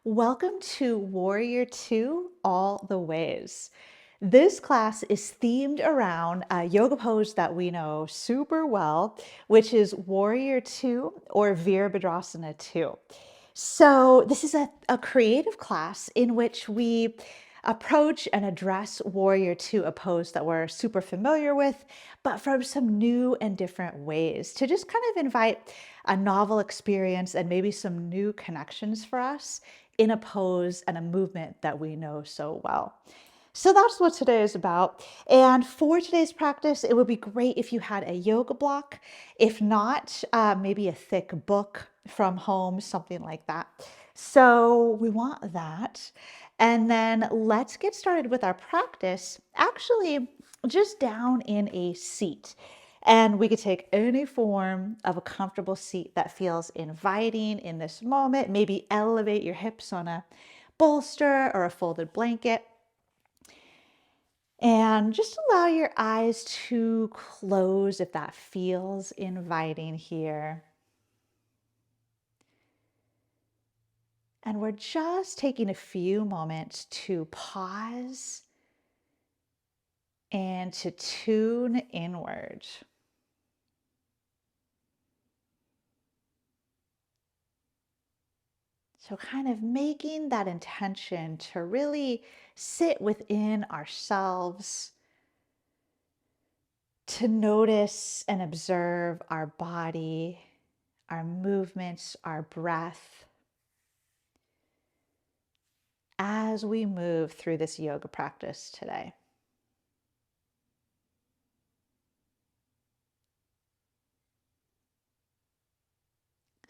Welcome to Warrior 2 All the Ways. This class is themed around a yoga pose that we know super well, which is Warrior 2 or Virabhadrasana 2. So this is a creative class in which we approach and address Warrior 2, a pose that we're super familiar with, but from some new and different ways to just kind of invite a novel experience and maybe some new connections for us in a pose and a movement that we know so well. So that's what today is about. And for today's practice, it would be great if you had a yoga block. If not, maybe a thick book from home, something like that. So we want that. And then let's get started with our practice, actually just down in a seat. And we could take any form of a comfortable seat that feels inviting in this moment. Maybe elevate your hips on a bolster or a folded blanket. And just allow your eyes to close if that feels inviting here. And we're just taking a few moments to pause and to tune inward. So kind of making that intention to really sit within ourselves, to notice and observe our body, our movements, our breath as we move through this yoga practice today.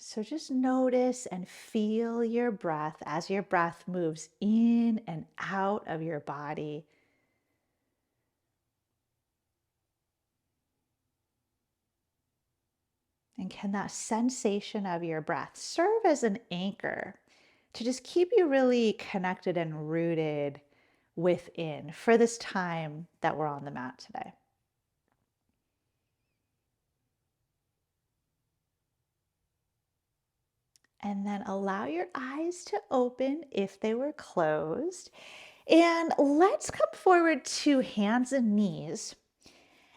So just notice and feel your breath as your breath moves in and out of your body. And can that sensation of your breath serve as an anchor to just keep you really connected and rooted within for this time that we're on the mat today? And then allow your eyes to open if they were closed. And let's come forward to hands and knees.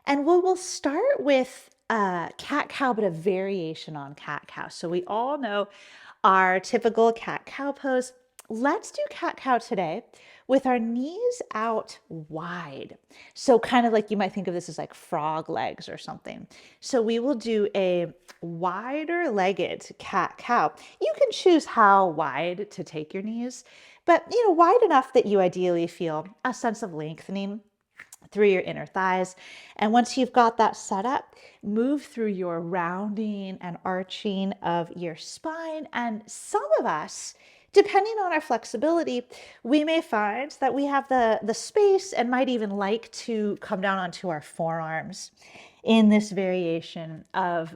And we'll start with cat-cow, but a variation on cat-cow. So we all know our typical cat-cow pose. Let's do cat-cow today with our knees out wide. So kind of like you might think of this as like frog legs or something. So we will do a wider legged cat-cow. You can choose how wide to take your knees, but wide enough that you ideally feel a sense of lengthening through your inner thighs. And once you've got that set up, move through your rounding and arching of your spine. And some of us, depending on our flexibility, we may find that we have the space and might even like to come down onto our forearms in this variation of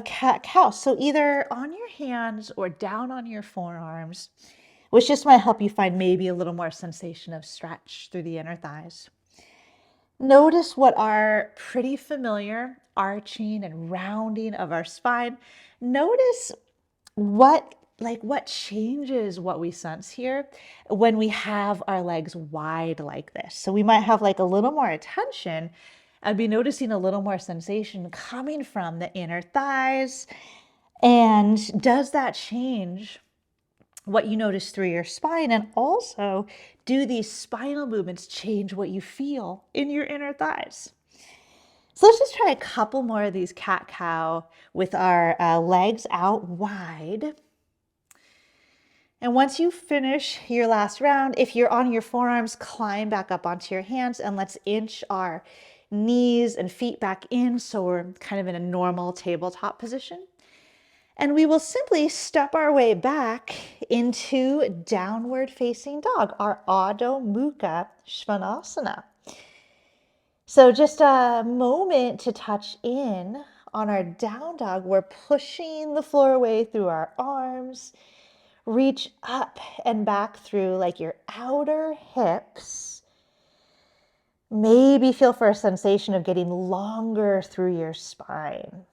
cat-cow. So either on your hands or down on your forearms, which just might help you find maybe a little more sensation of stretch through the inner thighs. Notice what are pretty familiar arching and rounding of our spine. Notice what changes what we sense here when we have our legs wide like this. So we might have like a little more attention and be noticing a little more sensation coming from the inner thighs. And does that change what you notice through your spine? And also, do these spinal movements change what you feel in your inner thighs? So let's just try a couple more of these cat-cow with our legs out wide. And once you finish your last round, if you're on your forearms, climb back up onto your hands and let's inch our knees and feet back in so we're kind of in a normal tabletop position. And we will simply step our way back into downward facing dog, our Adho Mukha Svanasana. So just a moment to touch in on our down dog. We're pushing the floor away through our arms. Reach up and back through like your outer hips. Maybe feel for a sensation of getting longer through your spine.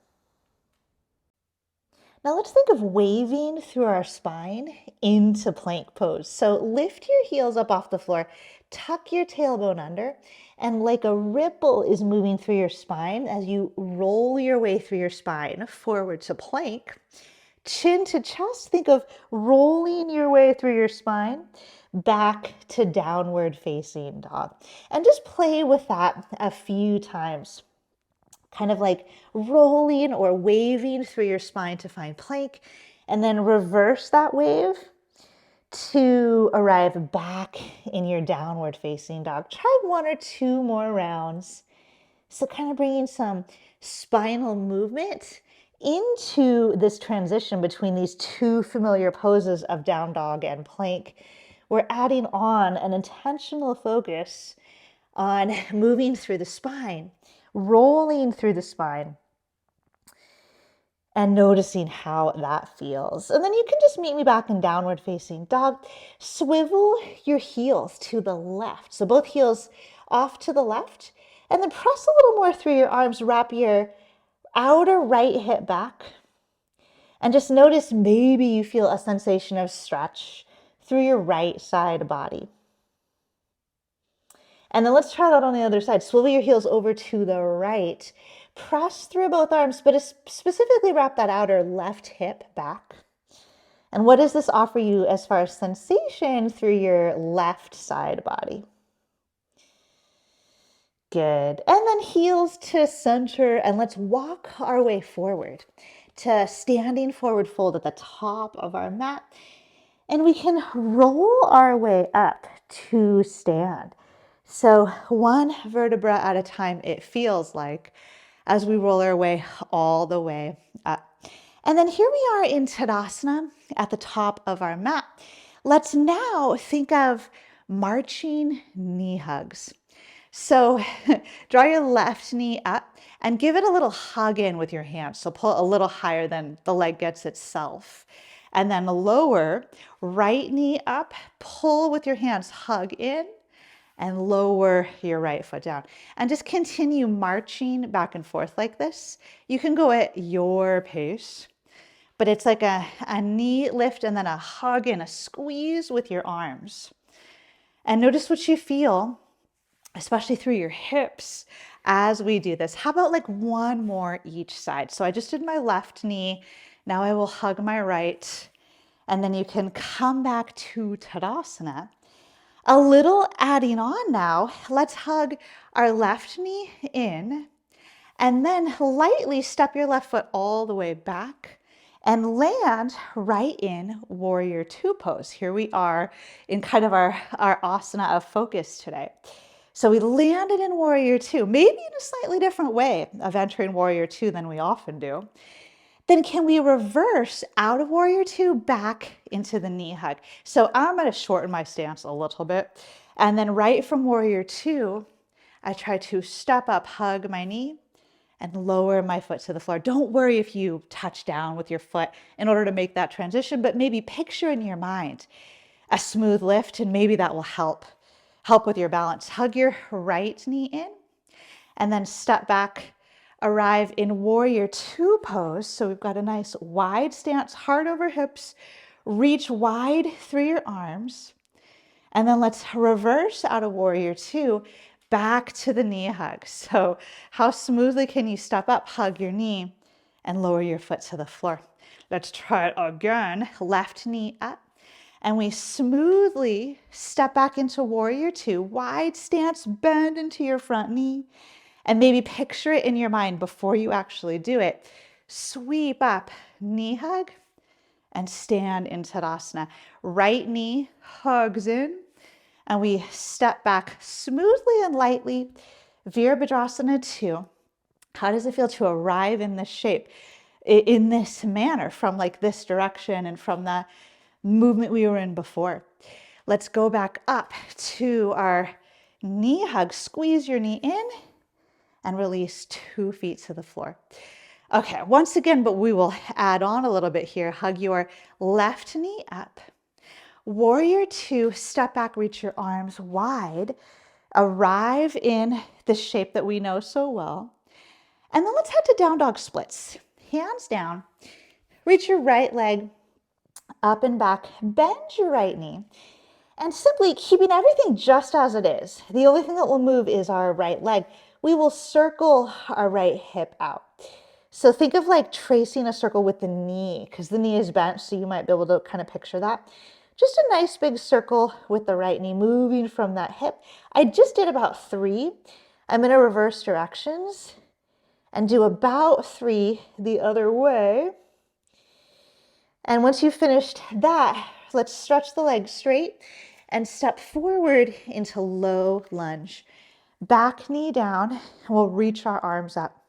Now let's think of waving through our spine into plank pose. So lift your heels up off the floor, tuck your tailbone under, and like a ripple is moving through your spine as you roll your way through your spine forward to plank. Chin to chest, think of rolling your way through your spine back to downward facing dog. And just play with that a few times. Kind of like rolling or waving through your spine to find plank, and then reverse that wave to arrive back in your downward facing dog. Try 1 or 2 more rounds. So kind of bringing some spinal movement into this transition between these 2 familiar poses of down dog and plank. We're adding on an intentional focus on moving through the spine, rolling through the spine, and noticing how that feels. And then you can just meet me back in downward facing dog. Swivel your heels to the left. So both heels off to the left, and then press a little more through your arms. Wrap your outer right hip back, and just notice maybe you feel a sensation of stretch through your right side body. And then let's try that on the other side. Swivel your heels over to the right. Press through both arms, but specifically wrap that outer left hip back. And what does this offer you as far as sensation through your left side body? Good. And then heels to center, and let's walk our way forward to standing forward fold at the top of our mat. And we can roll our way up to stand. So 1 vertebra at a time, it feels like, as we roll our way all the way up. And then here we are in Tadasana at the top of our mat. Let's now think of marching knee hugs. So draw your left knee up and give it a little hug in with your hands. So pull a little higher than the leg gets itself. And then lower, right knee up, pull with your hands, hug in, and lower your right foot down. And just continue marching back and forth like this. You can go at your pace, but it's like a knee lift and then a hug and a squeeze with your arms. And notice what you feel, especially through your hips as we do this. How about like 1 more each side? So I just did my left knee. Now I will hug my right. And then you can come back to Tadasana. A little adding on now, let's hug our left knee in and then lightly step your left foot all the way back and land right in warrior 2 pose. Here we are in kind of our asana of focus today. So we landed in warrior 2, maybe in a slightly different way of entering warrior 2 than we often do. Then can we reverse out of warrior 2 back into the knee hug? So I'm going to shorten my stance a little bit. And then right from warrior 2, I try to step up, hug my knee, and lower my foot to the floor. Don't worry if you touch down with your foot in order to make that transition, but maybe picture in your mind a smooth lift, and maybe that will help with your balance. Hug your right knee in, and then step back, arrive in warrior 2 pose. So we've got a nice wide stance, heart over hips, reach wide through your arms. And then let's reverse out of warrior 2 back to the knee hug. So how smoothly can you step up, hug your knee, and lower your foot to the floor? Let's try it again. Left knee up. And we smoothly step back into warrior 2, wide stance, bend into your front knee. And maybe picture it in your mind before you actually do it. Sweep up, knee hug, and stand in Tadasana. Right knee hugs in, and we step back smoothly and lightly. Virabhadrasana 2. How does it feel to arrive in this shape, in this manner, from like this direction and from the movement we were in before? Let's go back up to our knee hug. Squeeze your knee in, and release 2 feet to the floor. Okay, once again, but we will add on a little bit here. Hug your left knee up. Warrior 2, step back, reach your arms wide. Arrive in the shape that we know so well. And then let's head to down dog splits. Hands down, Reach your right leg up and back, bend your right knee, and simply keeping everything just as it is. The only thing that will move is our right leg. We will circle our right hip out. So think of like tracing a circle with the knee, because the knee is bent, so you might be able to kind of picture that. Just a nice big circle with the right knee moving from that hip. I just did about 3. I'm going to reverse directions and do about 3 the other way. And once you've finished that, let's stretch the legs straight and step forward into low lunge. Back knee down, and we'll reach our arms up.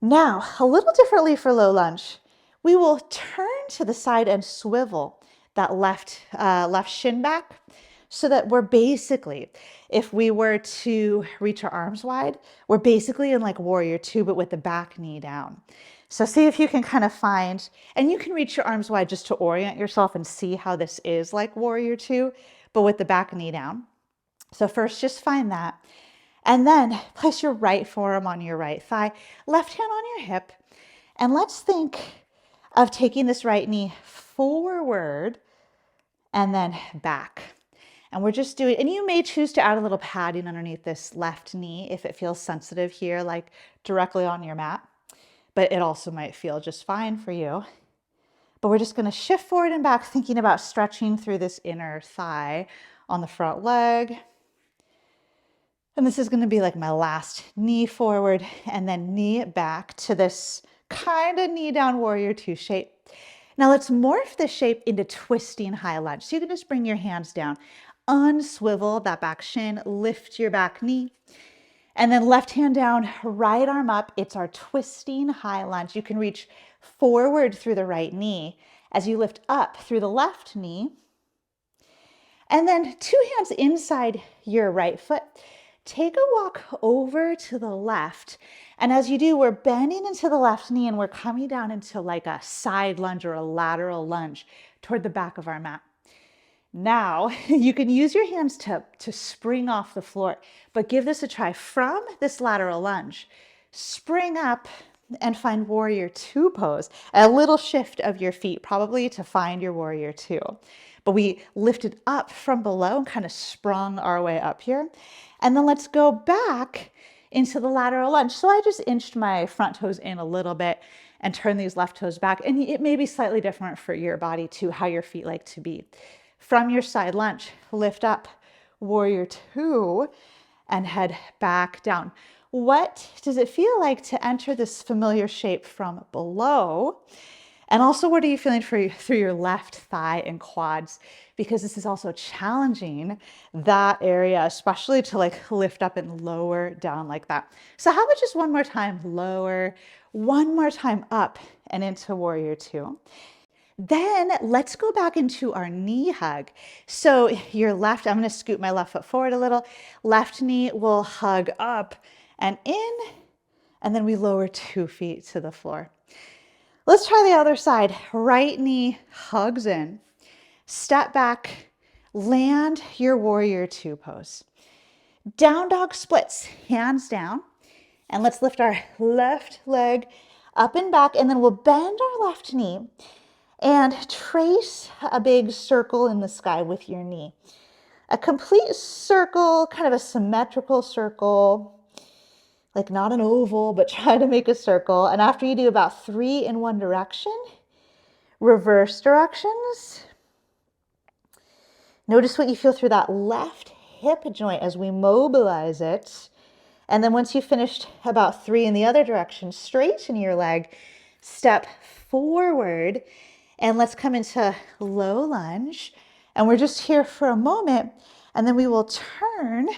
Now, a little differently for low lunge, we will turn to the side and swivel that left shin back so that we're basically, if we were to reach our arms wide, we're basically in like warrior 2, but with the back knee down. So see if you can kind of find, and you can reach your arms wide just to orient yourself and see how this is like warrior 2, but with the back knee down. So first, just find that. And then place your right forearm on your right thigh, left hand on your hip. And let's think of taking this right knee forward and then back. And we're just doing, and you may choose to add a little padding underneath this left knee if it feels sensitive here, like directly on your mat. But it also might feel just fine for you. But we're just going to shift forward and back, thinking about stretching through this inner thigh on the front leg. And this is going to be like my last knee forward and then knee back to this kind of knee down warrior 2 shape. Now let's morph this shape into twisting high lunge. So you can just bring your hands down, unswivel that back shin, lift your back knee, and then left hand down, right arm up. It's our twisting high lunge. You can reach forward through the right knee as you lift up through the left knee. And then 2 hands inside your right foot. Take a walk over to the left. And as you do, we're bending into the left knee and we're coming down into like a side lunge or a lateral lunge toward the back of our mat. Now, you can use your hands to spring off the floor, but give this a try. From this lateral lunge, spring up and find warrior 2 pose. A little shift of your feet probably to find your warrior 2. But we lifted up from below and kind of sprung our way up here. And then let's go back into the lateral lunge. So I just inched my front toes in a little bit and turn these left toes back. And it may be slightly different for your body too, how your feet like to be. From your side lunge, lift up, warrior 2, and head back down. What does it feel like to enter this familiar shape from below? And also, what are you feeling through your left thigh and quads? Because this is also challenging that area, especially to like lift up and lower down like that. So how about just one more time, lower, one more time up and into warrior 2. Then let's go back into our knee hug. So your left, I'm going to scoot my left foot forward a little. Left knee will hug up and in, and then we lower 2 feet to the floor. Let's try the other side. Right knee hugs in. Step back, land your warrior 2 pose. Down dog splits, hands down. And let's lift our left leg up and back, and then we'll bend our left knee and trace a big circle in the sky with your knee. A complete circle, kind of a symmetrical circle, like not an oval, but try to make a circle. And after you do about 3 in one direction, reverse directions. Notice what you feel through that left hip joint as we mobilize it. And then once you've finished about 3 in the other direction, straighten your leg, step forward, and let's come into low lunge. And we're just here for a moment, and then we will turn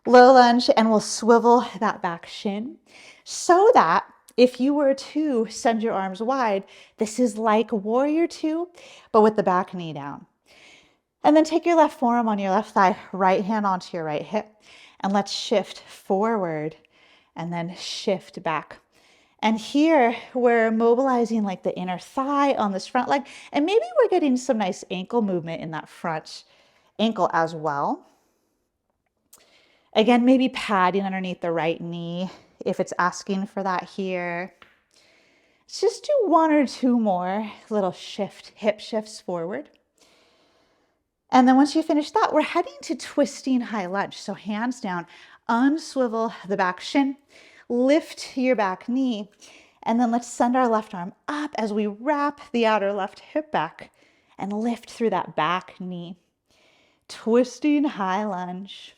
low lunge and we'll swivel that back shin so that if you were to send your arms wide, this is like warrior 2, but with the back knee down. And then take your left forearm on your left thigh, right hand onto your right hip, and let's shift forward and then shift back. And here we're mobilizing like the inner thigh on this front leg, and maybe we're getting some nice ankle movement in that front ankle as well. Again, maybe padding underneath the right knee if it's asking for that here. Let's just do one or two more little hip shifts forward. And then once you finish that, we're heading to twisting high lunge. So hands down, unswivel the back shin, lift your back knee, and then let's send our left arm up as we wrap the outer left hip back and lift through that back knee. Twisting high lunge.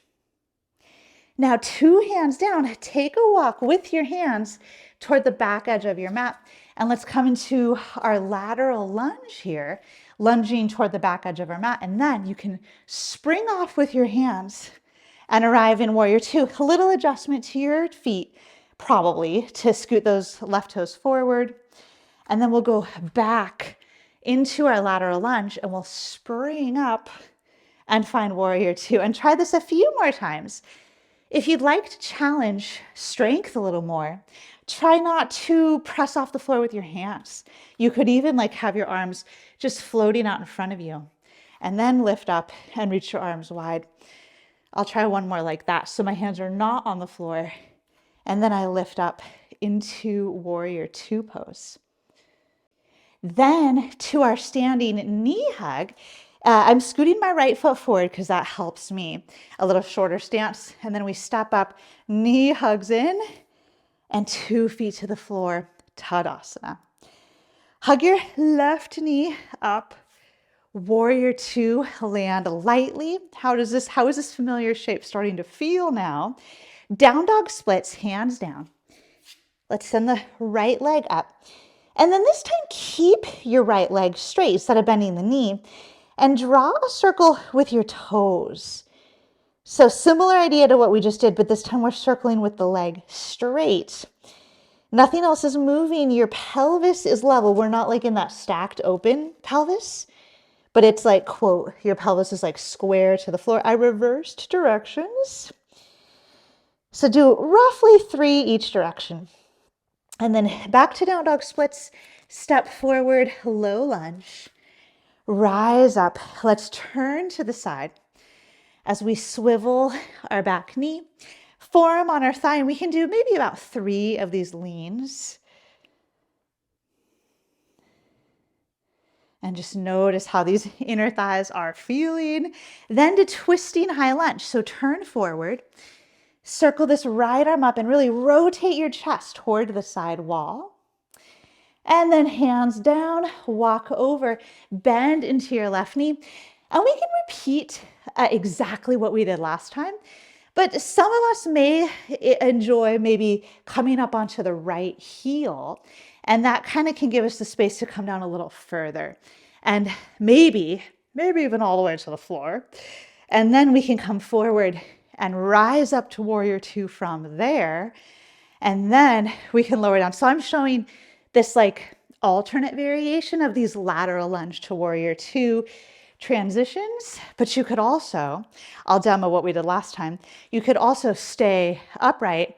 Now, two hands down, take a walk with your hands toward the back edge of your mat. And let's come into our lateral lunge here, lunging toward the back edge of our mat. And then you can spring off with your hands and arrive in warrior two. A little adjustment to your feet, probably, to scoot those left toes forward. And then we'll go back into our lateral lunge and we'll spring up and find warrior two. And try this a few more times. If you'd like to challenge strength a little more, try not to press off the floor with your hands. You could even have your arms just floating out in front of you and then lift up and reach your arms wide. I'll try one more like that. So my hands are not on the floor and then I lift up into warrior two pose. Then to our standing knee hug, I'm scooting my right foot forward because that helps me. A little shorter stance. And then we step up, knee hugs in, and 2 feet to the floor, Tadasana. Hug your left knee up. Warrior two, land lightly. How is this familiar shape starting to feel now? Down dog splits, hands down. Let's send the right leg up. And then this time, keep your right leg straight instead of bending the knee. And draw a circle with your toes. So similar idea to what we just did, but this time we're circling with the leg straight. Nothing else is moving. Your pelvis is level. We're not in that stacked open pelvis, but it's quote, your pelvis is square to the floor. I reversed directions. So do roughly 3 each direction. And then back to down dog splits, step forward, low lunge. Rise up. Let's turn to the side as we swivel our back knee, forearm on our thigh, and we can do maybe about 3 of these leans. And just notice how these inner thighs are feeling. Then to twisting high lunge. So turn forward, circle this right arm up and really rotate your chest toward the side wall. And then hands down, walk over, bend into your left knee. And we can repeat exactly what we did last time. But some of us may enjoy maybe coming up onto the right heel. And that kind of can give us the space to come down a little further. And maybe even all the way to the floor. And then we can come forward and rise up to warrior two from there. And then we can lower down. So I'm showing this alternate variation of these lateral lunge to warrior two transitions, but you could also, I'll demo what we did last time. You could also stay upright,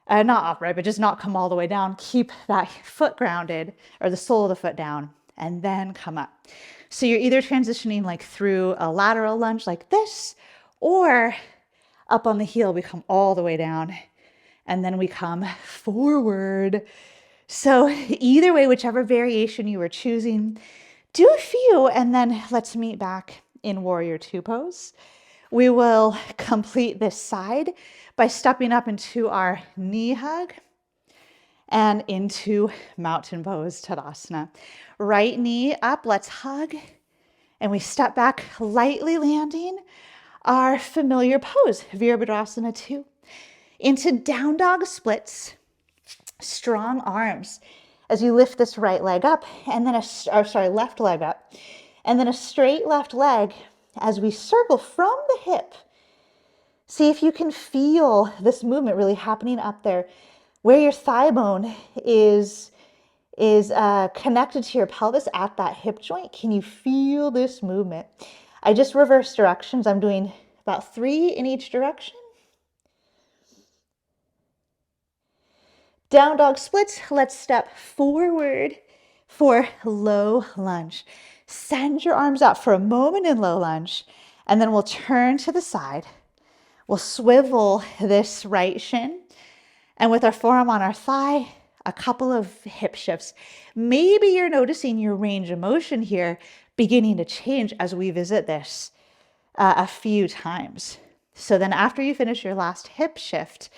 not upright, but just not come all the way down. Keep that foot grounded or the sole of the foot down and then come up. So you're either transitioning through a lateral lunge like this, or up on the heel, we come all the way down and then we come forward. So either way, whichever variation you were choosing, do a few and then let's meet back in warrior two pose. We will complete this side by stepping up into our knee hug and into mountain pose, Tadasana. Right knee up, let's hug. And we step back, lightly landing our familiar pose, Virabhadrasana 2. Into down dog splits. Strong arms as you lift this right leg up and then left leg up, and then a straight left leg as we circle from the hip. See if you can feel this movement really happening up there where your thigh bone is connected to your pelvis at that hip joint. Can you feel this movement? I just reversed directions. I'm doing about 3 in each direction. Down dog splits, let's step forward for low lunge. Send your arms out for a moment in low lunge, and then we'll turn to the side. We'll swivel this right shin, and with our forearm on our thigh, a couple of hip shifts. Maybe you're noticing your range of motion here beginning to change as we visit this a few times. So then after you finish your last hip shift,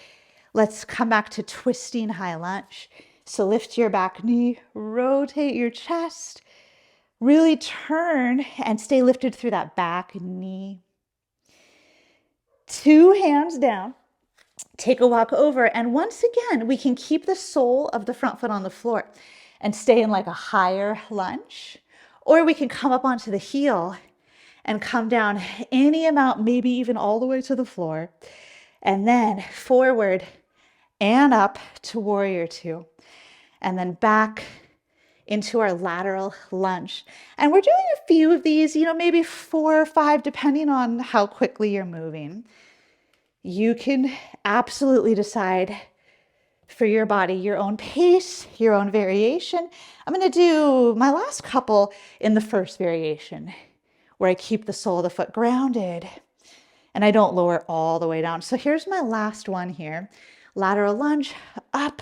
let's come back to twisting high lunge. So lift your back knee, rotate your chest, really turn and stay lifted through that back knee. 2 hands down. Take a walk over, and once again, we can keep the sole of the front foot on the floor and stay in like a higher lunge, or we can come up onto the heel and come down any amount, maybe even all the way to the floor, and then forward and up to warrior two, and then back into our lateral lunge. And we're doing a few of these, maybe 4 or 5, depending on how quickly you're moving. You can absolutely decide for your body, your own pace, your own variation. I'm going to do my last couple in the first variation, where I keep the sole of the foot grounded and I don't lower all the way down. So here's my last one here. Lateral lunge, up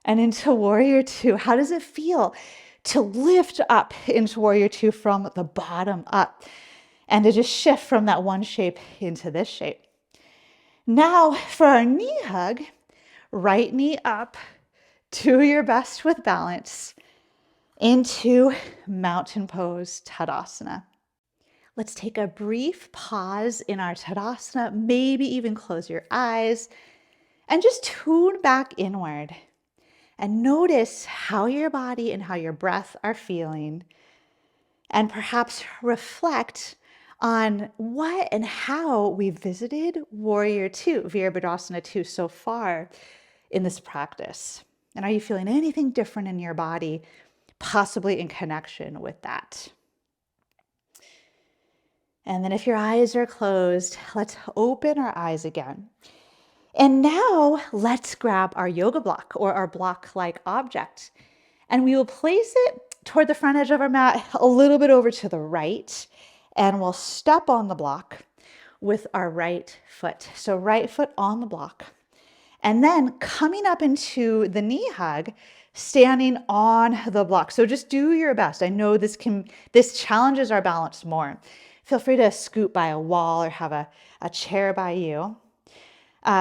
and into warrior two. How does it feel to lift up into warrior two from the bottom up and to just shift from that one shape into this shape? Now for our knee hug, right knee up, do your best with balance into mountain pose Tadasana. Let's take a brief pause in our Tadasana, maybe even close your eyes and just tune back inward and notice how your body and how your breath are feeling, and perhaps reflect on what and how we visited warrior two, Virabhadrasana 2 so far in this practice. And are you feeling anything different in your body, possibly in connection with that? And then if your eyes are closed, let's open our eyes again. And now let's grab our yoga block or our block-like object, and we will place it toward the front edge of our mat, a little bit over to the right, and we'll step on the block with our right foot. So right foot on the block. And then coming up into the knee hug, standing on the block. So just do your best. I know this challenges our balance more. Feel free to scoot by a wall or have a chair by you.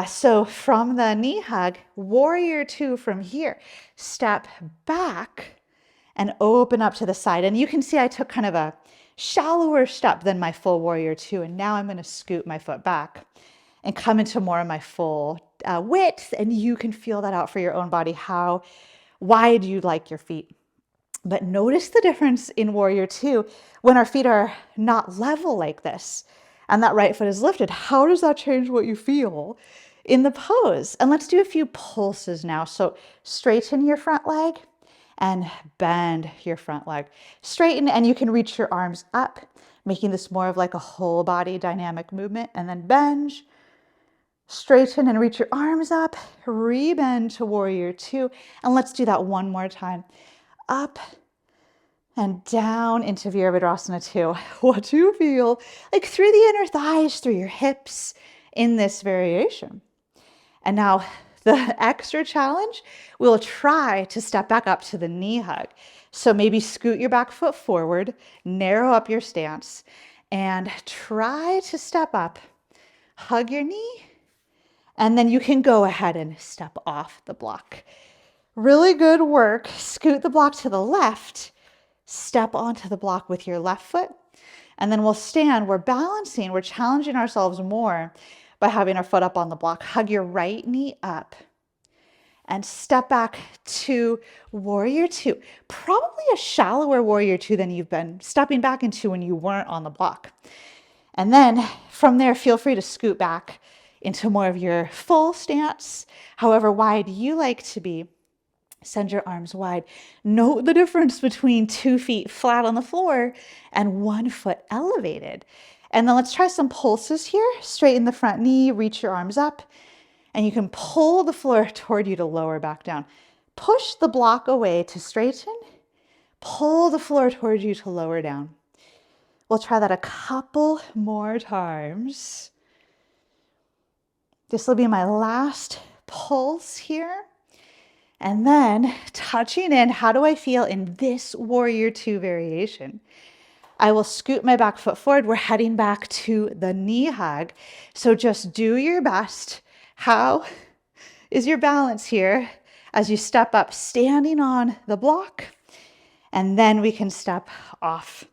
So from the knee hug, warrior two from here, step back and open up to the side. And you can see I took kind of a shallower step than my full warrior two. And now I'm going to scoot my foot back and come into more of my full width. And you can feel that out for your own body, how wide you like your feet. But notice the difference in warrior two when our feet are not level like this and that right foot is lifted. How does that change what you feel in the pose? And let's do a few pulses now. So straighten your front leg and bend your front leg. Straighten, and you can reach your arms up, making this more of like a whole body dynamic movement. And then bend, straighten and reach your arms up, rebend to warrior two. And let's do that one more time. Up and down into Virabhadrasana 2. What do you feel like through the inner thighs, through your hips in this variation? And now the extra challenge, we'll try to step back up to the knee hug. So maybe scoot your back foot forward, narrow up your stance, and try to step up, hug your knee, and then you can go ahead and step off the block. Really good work. Scoot the block to the left, step onto the block with your left foot, and then we'll stand. We're balancing, we're challenging ourselves more by having our foot up on the block. Hug your right knee up and step back to warrior two. Probably a shallower warrior two than you've been stepping back into when you weren't on the block. And then from there, feel free to scoot back into more of your full stance, however wide you like to be. Send your arms wide. Note the difference between 2 feet flat on the floor and 1 foot elevated. And then let's try some pulses here. Straighten the front knee, reach your arms up, and you can pull the floor toward you to lower back down. Push the block away to straighten, pull the floor toward you to lower down. We'll try that a couple more times. This will be my last pulse here. And then touching in, how do I feel in this warrior two variation? I will scoot my back foot forward. We're heading back to the knee hug. So just do your best. How is your balance here as you step up, standing on the block? And then we can step off.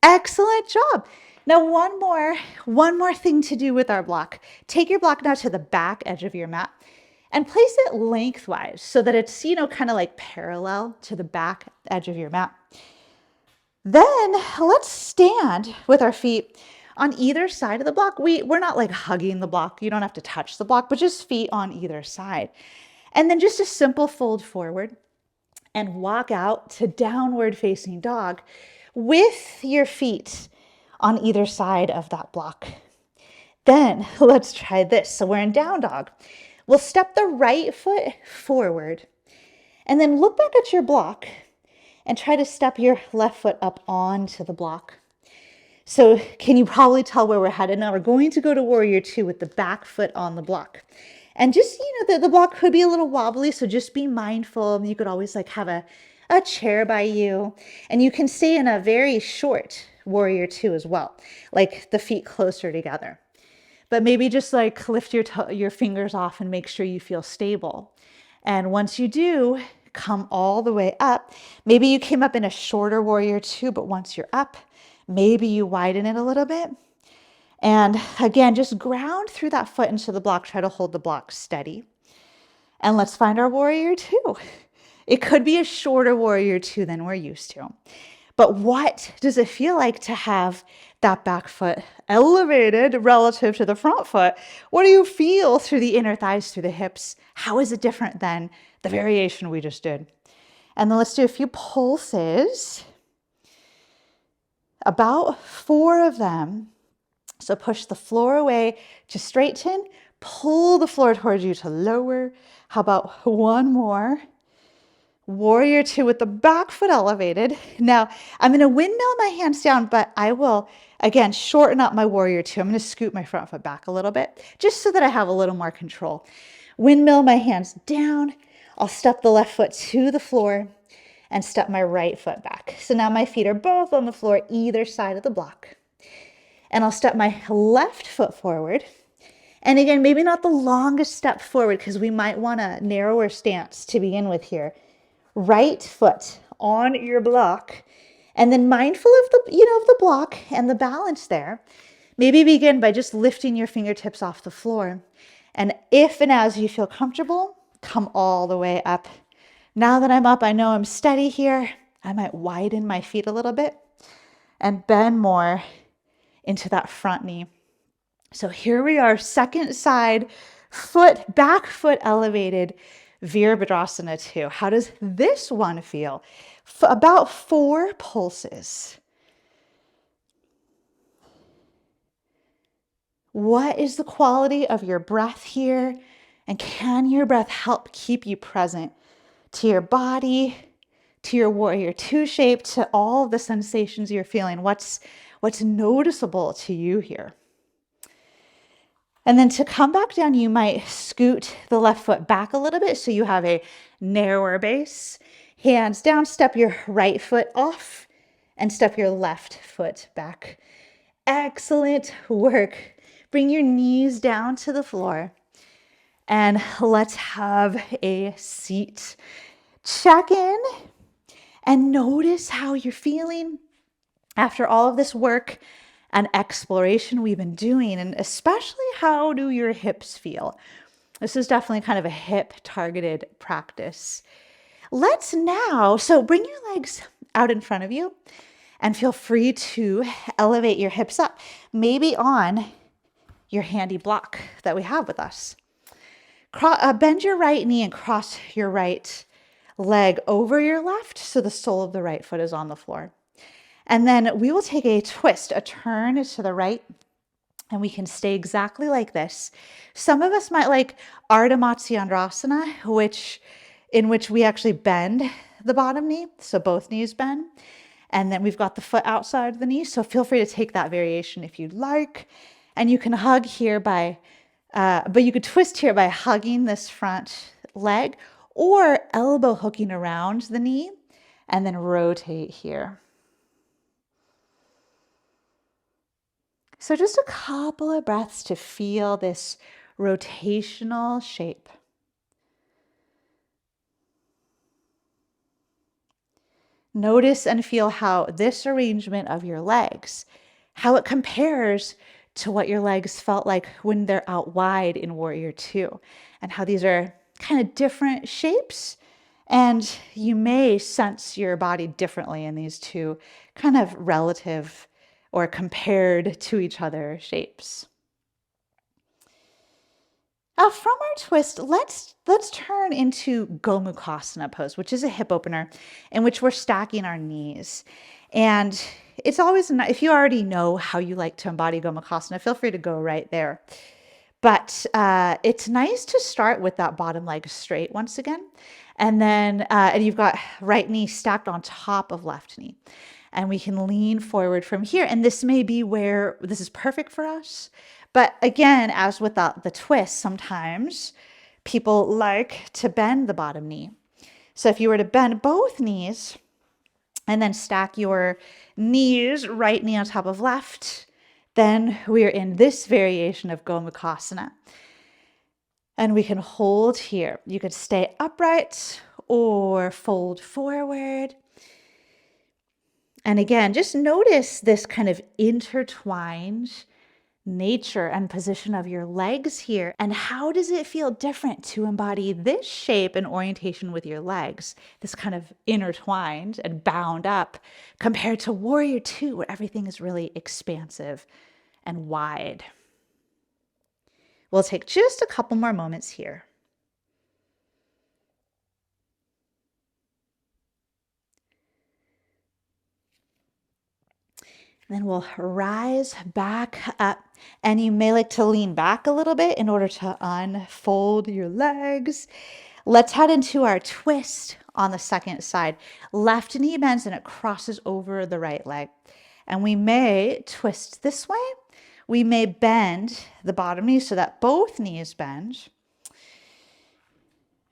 Excellent job. Now one more thing to do with our block. Take your block now to the back edge of your mat and place it lengthwise so that it's, kind of like parallel to the back edge of your mat. Then let's stand with our feet on either side of the block. We're not like hugging the block. You don't have to touch the block, but just feet on either side. And then just a simple fold forward and walk out to downward facing dog with your feet on either side of that block. Then let's try this. So we're in down dog. We'll step the right foot forward and then look back at your block and try to step your left foot up onto the block. So can you probably tell where we're headed now? We're going to go to warrior two with the back foot on the block. And just, the block could be a little wobbly, so just be mindful. You could always have a chair by you. And you can stay in a very short warrior two as well, like the feet closer together. But maybe just lift your fingers off and make sure you feel stable. And once you do, come all the way up. Maybe you came up in a shorter warrior two, but once you're up, maybe you widen it a little bit. And again, just ground through that foot into the block. Try to hold the block steady. And let's find our warrior two. It could be a shorter warrior two than we're used to. But what does it feel like to have that back foot elevated relative to the front foot? What do you feel through the inner thighs, through the hips? How is it different than the variation we just did? And then let's do a few pulses. About 4 of them. So push the floor away to straighten, pull the floor towards you to lower. How about 1 more? Warrior two with the back foot elevated. Now I'm going to windmill my hands down, but I will, again, shorten up my warrior two. I'm going to scoot my front foot back a little bit, just so that I have a little more control. Windmill my hands down. I'll step the left foot to the floor and step my right foot back. So now my feet are both on the floor, either side of the block. And I'll step my left foot forward. And again, maybe not the longest step forward because we might want a narrower stance to begin with here. Right foot on your block, and then mindful of the block and the balance there. Maybe begin by just lifting your fingertips off the floor. And if and as you feel comfortable, come all the way up. Now that I'm up, I know I'm steady here. I might widen my feet a little bit and bend more into that front knee. So here we are, second side, back foot elevated, Virabhadrasana 2. How does this one feel? About 4 pulses. What is the quality of your breath here? And can your breath help keep you present to your body, to your warrior two shape, to all the sensations you're feeling? What's noticeable to you here? And then to come back down, you might scoot the left foot back a little bit so you have a narrower base. Hands down, step your right foot off and step your left foot back. Excellent work. Bring your knees down to the floor and let's have a seat. Check in and notice how you're feeling after all of this work and exploration we've been doing, and especially how do your hips feel? This is definitely kind of a hip targeted practice. Let's now, so bring your legs out in front of you and feel free to elevate your hips up, maybe on your handy block that we have with us. Bend your right knee and cross your right leg over your left so the sole of the right foot is on the floor. And then we will take a twist, a turn to the right, and we can stay exactly like this. Some of us might like Ardha Matsyendrasana, in which we actually bend the bottom knee, so both knees bend. And then we've got the foot outside the knee, so feel free to take that variation if you'd like. And you can hug here but you could twist here by hugging this front leg, or elbow hooking around the knee, and then rotate here. So just a couple of breaths to feel this rotational shape. Notice and feel how this arrangement of your legs, how it compares to what your legs felt like when they're out wide in Warrior Two, and how these are kind of different shapes. And you may sense your body differently in these two kind of relative or compared to each other shapes. Now from our twist, let's turn into Gomukhasana pose, which is a hip opener in which we're stacking our knees. And it's always, if you already know how you like to embody Gomukhasana, feel free to go right there. But it's nice to start with that bottom leg straight once again. And then, and you've got right knee stacked on top of left knee. And we can lean forward from here. And this may be where this is perfect for us. But again, as with the twist, sometimes people like to bend the bottom knee. So if you were to bend both knees and then stack your knees, right knee on top of left, then we're in this variation of Gomukhasana. And we can hold here. You could stay upright or fold forward. And again, just notice this kind of intertwined nature and position of your legs here. And how does it feel different to embody this shape and orientation with your legs, this kind of intertwined and bound up, compared to Warrior Two, where everything is really expansive and wide. We'll take just a couple more moments here. Then we'll rise back up, and you may like to lean back a little bit in order to unfold your legs. Let's head into our twist on the second side. Left knee bends and it crosses over the right leg. And we may twist this way. We may bend the bottom knee so that both knees bend.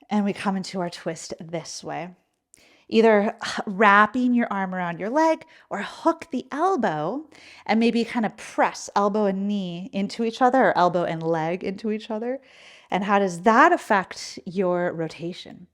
And we come into our twist this way. Either wrapping your arm around your leg or hook the elbow and maybe kind of press elbow and knee into each other or elbow and leg into each other. And how does that affect your rotation?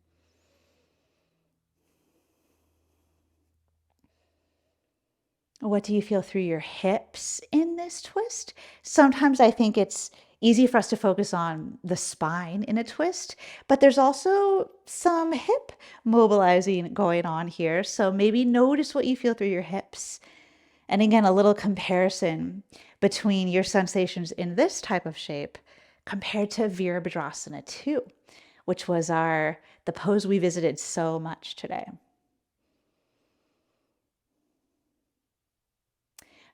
What do you feel through your hips in this twist? Sometimes I think it's easy for us to focus on the spine in a twist, but there's also some hip mobilizing going on here. So maybe notice what you feel through your hips. And again, a little comparison between your sensations in this type of shape compared to Virabhadrasana 2, which was the pose we visited so much today.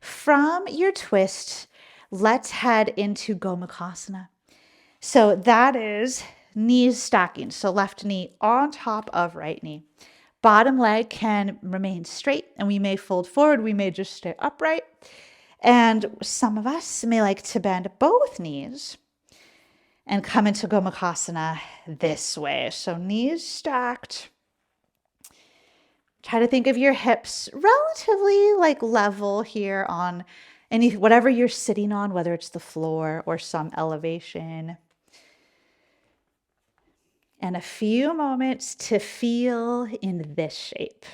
From your twist, let's head into Gomukhasana. So that is knees stacking. So left knee on top of right knee. Bottom leg can remain straight and we may fold forward. We may just stay upright. And some of us may like to bend both knees and come into Gomukhasana this way. So knees stacked. Try to think of your hips relatively like level here on whatever you're sitting on, whether it's the floor or some elevation. And a few moments to feel in this shape.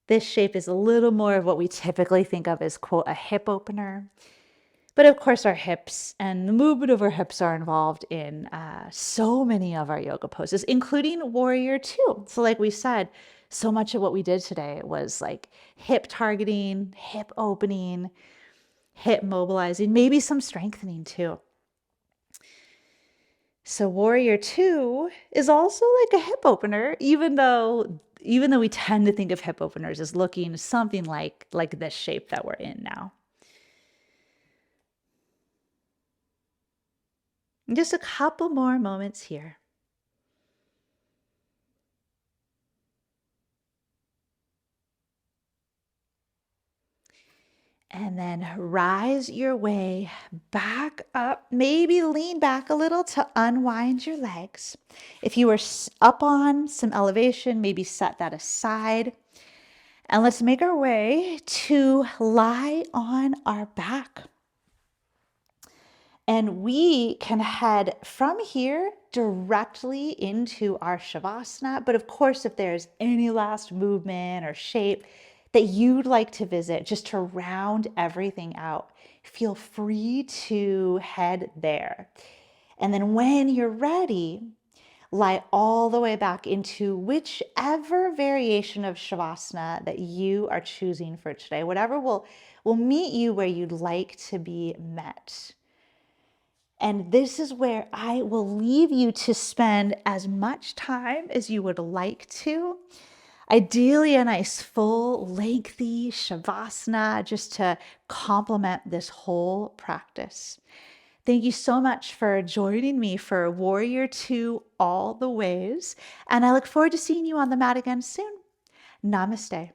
This shape is a little more of what we typically think of as, quote, a hip opener. But of course, our hips and the movement of our hips are involved in so many of our yoga poses, including Warrior Two. So like we said, so much of what we did today was like hip targeting, hip opening, hip mobilizing, maybe some strengthening too. So Warrior Two is also like a hip opener, even though we tend to think of hip openers as looking something like this shape that we're in now. And just a couple more moments here. And then rise your way back up. Maybe lean back a little to unwind your legs. If you were up on some elevation, maybe set that aside. And let's make our way to lie on our back. And we can head from here directly into our Shavasana. But of course, if there's any last movement or shape that you'd like to visit, just to round everything out, feel free to head there. And then when you're ready, lie all the way back into whichever variation of Shavasana that you are choosing for today. Whatever will meet you where you'd like to be met. And this is where I will leave you to spend as much time as you would like to. Ideally, a nice full, lengthy Shavasana just to complement this whole practice. Thank you so much for joining me for Warrior 2 all the ways. And I look forward to seeing you on the mat again soon. Namaste.